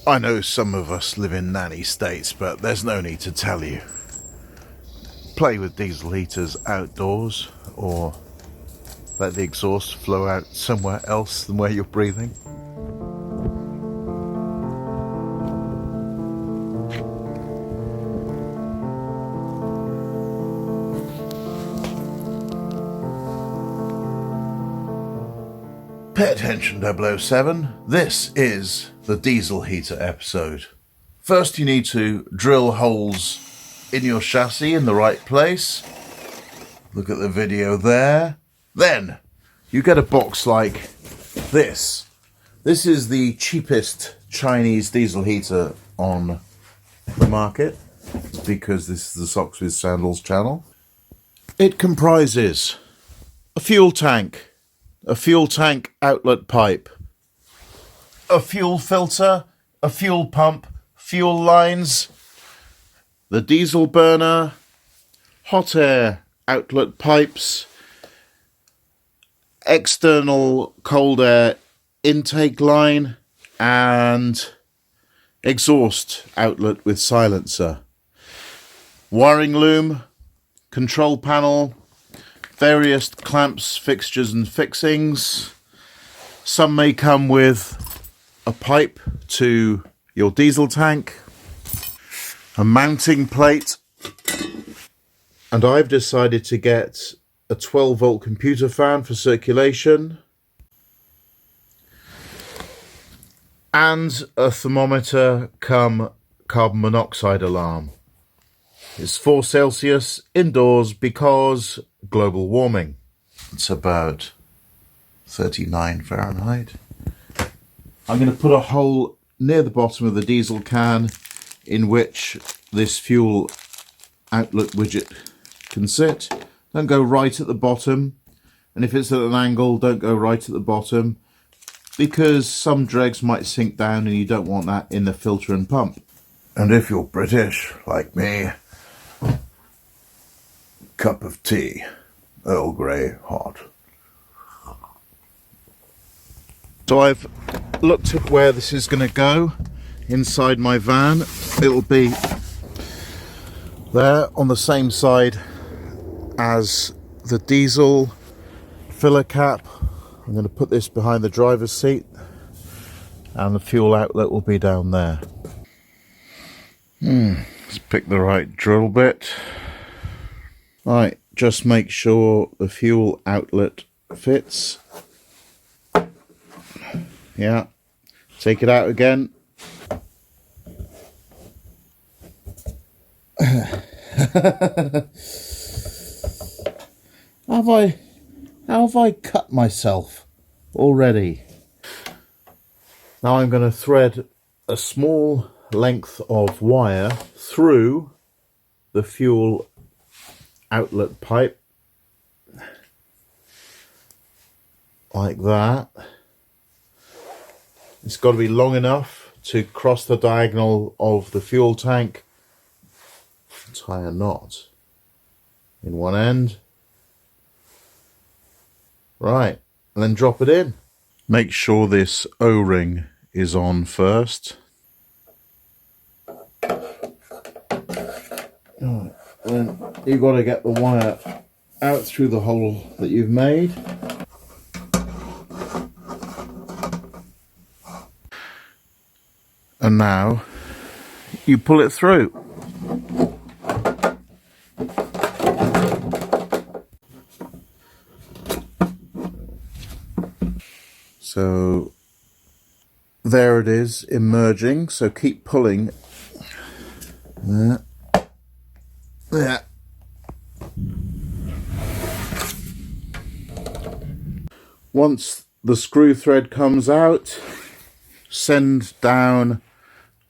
I know some of us live in nanny states, but there's no need to tell you. Play with diesel heaters outdoors, or let the exhaust flow out somewhere else than where you're breathing. Pay attention, 007. This is the diesel heater episode. First, you need to drill holes in your chassis in the right place. Look at the video there. Then, you get a box like this. This is the cheapest Chinese diesel heater on the market, because this is the Socks with Sandals channel. It comprises a fuel tank outlet pipe, a fuel filter, a fuel pump, fuel lines, the diesel burner, hot air outlet pipes, external cold air intake line, and exhaust outlet with silencer, wiring loom, control panel, various clamps, fixtures and fixings. Some may come with a pipe to your diesel tank, a mounting plate, and I've decided to get a 12-volt computer fan for circulation, and a thermometer cum carbon monoxide alarm. It's 4 Celsius indoors because global warming. It's about 39 Fahrenheit. I'm going to put a hole near the bottom of the diesel can in which this fuel outlet widget can sit. Don't go right at the bottom, and if it's at an angle, don't go right at the bottom, because some dregs might sink down and you don't want that in the filter and pump. And if you're British, like me, cup of tea, Earl Grey hot. So I've looked at where this is going to go inside my van. It'll be there on the same side as the diesel filler cap. I'm going to put this behind the driver's seat, and the fuel outlet will be down there. Let's pick the right drill bit. Right, just make sure the fuel outlet fits. Yeah, take it out again. How have I cut myself already? Now I'm going to thread a small length of wire through the fuel outlet pipe, like that. It's got to be long enough to cross the diagonal of the fuel tank. Tie a knot in one end. Right, and then drop it in. Make sure this O-ring is on first. Right, then you've got to get the wire out through the hole that you've made. And now you pull it through. So there it is, emerging. So keep pulling. There. There. Once the screw thread comes out, send down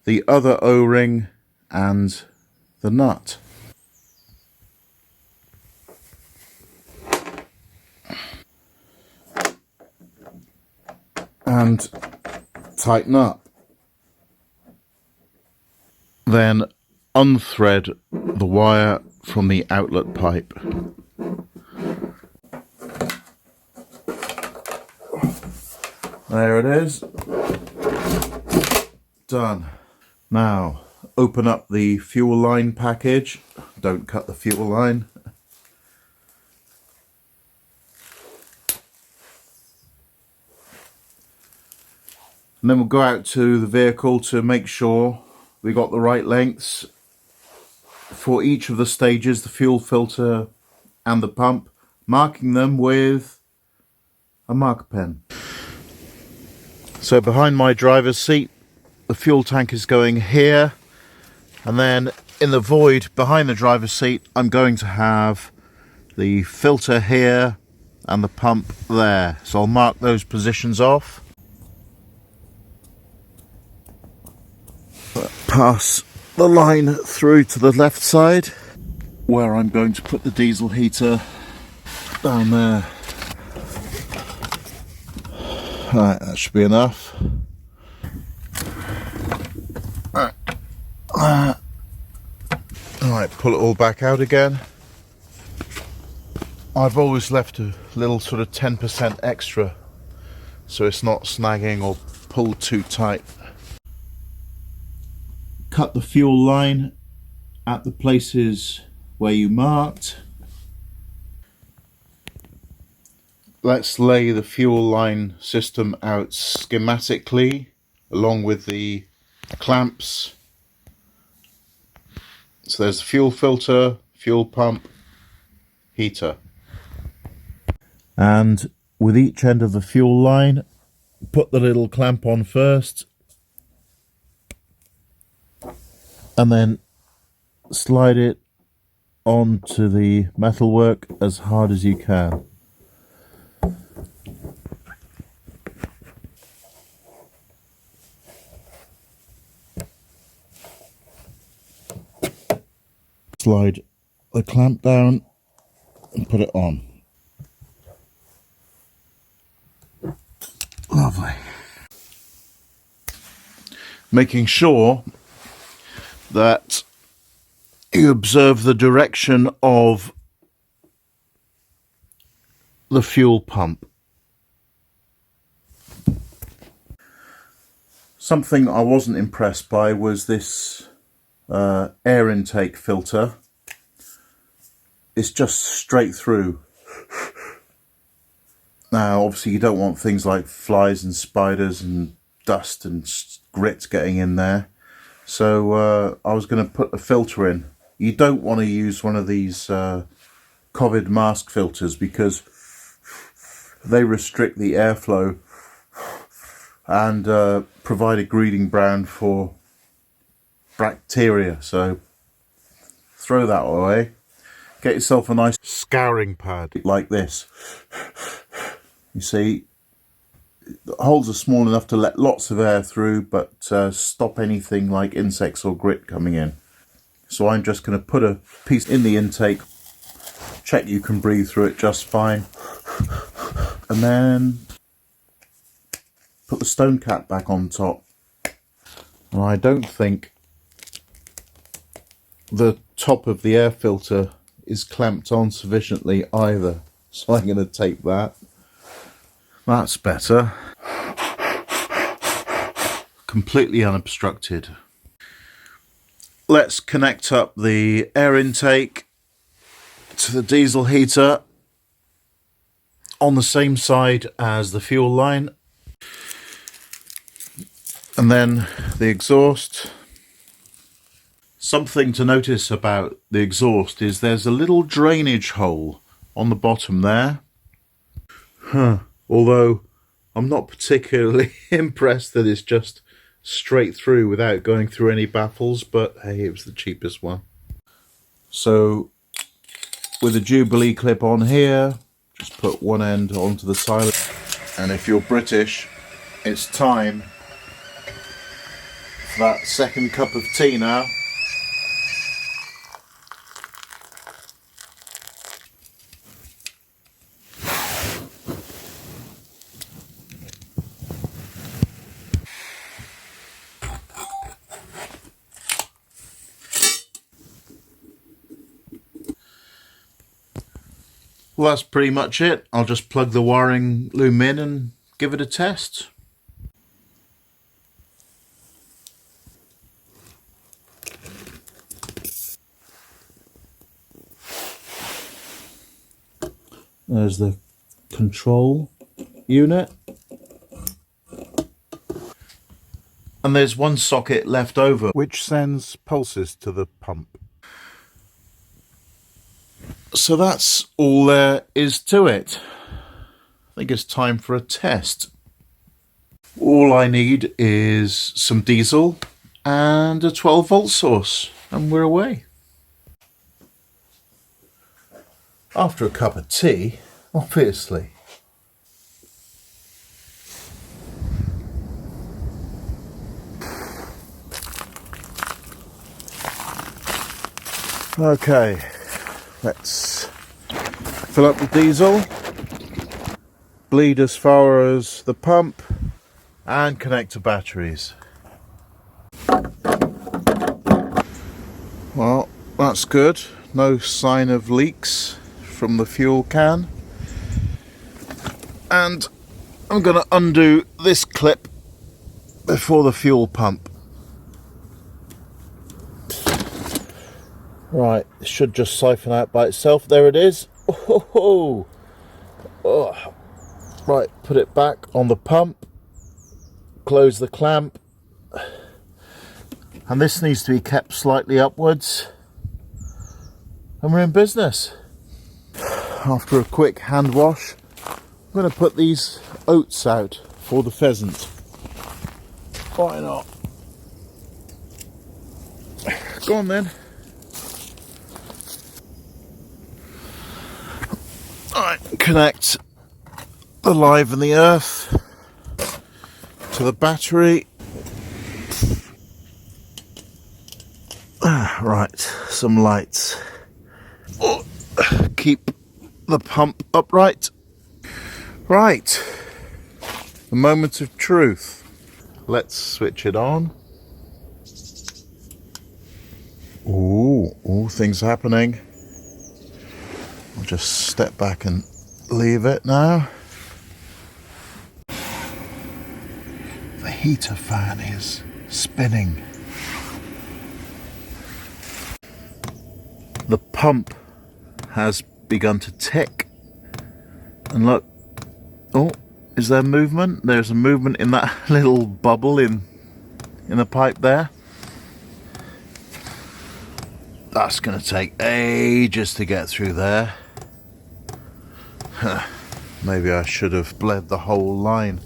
the other O-ring and the nut. And tighten up. Then unthread the wire from the outlet pipe. There it is. done. Now, open up the fuel line package. Don't cut the fuel line. And then we'll go out to the vehicle to make sure we got the right lengths for each of the stages, the fuel filter and the pump, marking them with a marker pen. So behind my driver's seat, the fuel tank is going here, and then in the void behind the driver's seat, I'm going to have the filter here and the pump there. So I'll mark those positions off. Pass the line through to the left side, where I'm going to put the diesel heater down there. Right, that should be enough. Alright, pull it all back out again. I've always left a little sort of 10% extra so it's not snagging or pulled too tight. Cut the fuel line at the places where you marked. Let's lay the fuel line system out schematically along with the clamps. So there's the fuel filter, fuel pump, heater. And with each end of the fuel line, put the little clamp on first and then slide it onto the metalwork as hard as you can. Slide the clamp down and put it on. Lovely. Making sure that you observe the direction of the fuel pump. Something I wasn't impressed by was this air intake filter. It's just straight through. Now obviously you don't want things like flies and spiders and dust and grit getting in there, so I was going to put a filter in. You don't want to use one of these COVID mask filters because they restrict the airflow and provide a breeding ground for bacteria, so throw that away. Get yourself a nice scouring pad like this. You see, the holes are small enough to let lots of air through, but stop anything like insects or grit coming in. So I'm just going to put a piece in the intake, check you can breathe through it just fine, and then put the stone cap back on top. And I don't think the top of the air filter is clamped on sufficiently either, so I'm going to tape that. That's better. Completely unobstructed. Let's connect up the air intake to the diesel heater on the same side as the fuel line, and then the exhaust. Something to notice about the exhaust is there's a little drainage hole on the bottom there. Although I'm not particularly impressed that it's just straight through without going through any baffles, but hey, it was the cheapest one. So with a Jubilee clip on here, just put one end onto the side. And if you're British, it's time for that second cup of tea now. Well, that's pretty much it. I'll just plug the wiring loom in and give it a test. There's the control unit. And there's one socket left over, which sends pulses to the pump. So that's all there is to it. I think it's time for a test. All I need is some diesel and a 12-volt source, and we're away. After a cup of tea, obviously. Okay, let's fill up the diesel, bleed as far as the pump, and connect to batteries. Well, that's good. No sign of leaks from the fuel can. And I'm going to undo this clip before the fuel pump. Right, it should just siphon out by itself. There it is. Oh. Right, put it back on the pump. Close the clamp. And this needs to be kept slightly upwards. And we're in business. After a quick hand wash, I'm going to put these oats out for the pheasant. Why not? Go on then. Alright, connect the live and the earth to the battery. Right, some lights. Oh, keep the pump upright. Right, the moment of truth. Let's switch it on. Ooh, things happening. I'll just step back and leave it now. The heater fan is spinning. The pump has begun to tick. And look, oh, is there movement? There's a movement in that little bubble in the pipe there. That's going to take ages to get through there. Maybe I should have bled the whole line.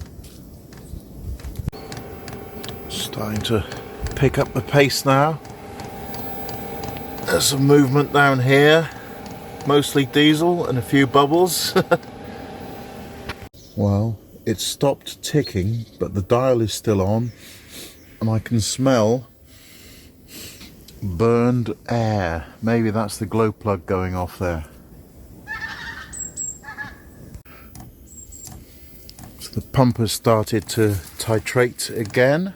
Starting to pick up the pace now. There's some movement down here. Mostly diesel and a few bubbles. Well, it stopped ticking, but the dial is still on. And I can smell burned air. Maybe that's the glow plug going off there. So the pump has started to titrate again.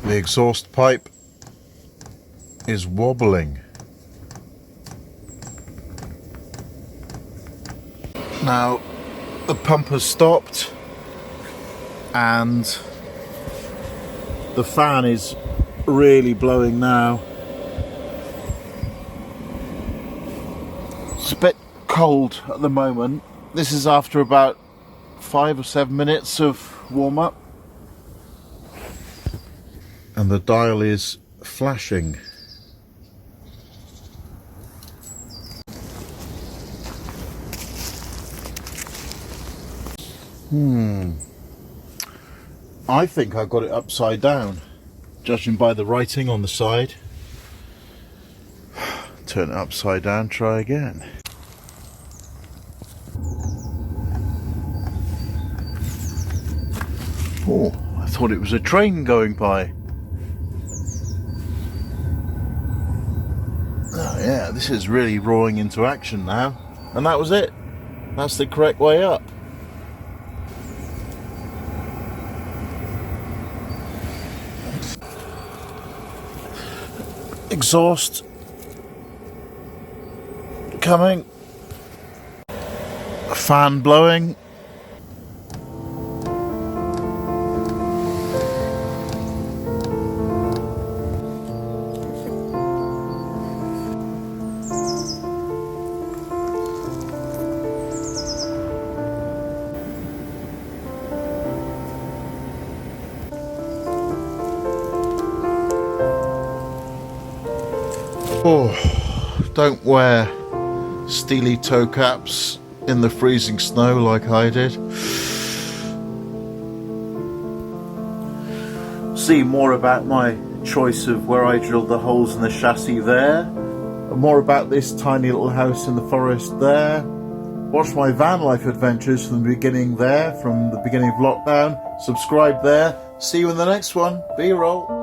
The exhaust pipe is wobbling. Now the pump has stopped and the fan is really blowing now. It's a bit cold at the moment. This is after about 5 or 7 minutes of warm-up. And the dial is flashing. I think I got it upside down, judging by the writing on the side. Turn it upside down, try again. Oh, I thought it was a train going by. Oh yeah, this is really roaring into action now. And that was it. That's the correct way up. Exhaust coming, a fan blowing. Oh, don't wear steely toe caps in the freezing snow like I did. See more about my choice of where I drilled the holes in the chassis there. More about this tiny little house in the forest there. Watch my van life adventures from the beginning there, from the beginning of lockdown. Subscribe there. See you in the next one. B-roll.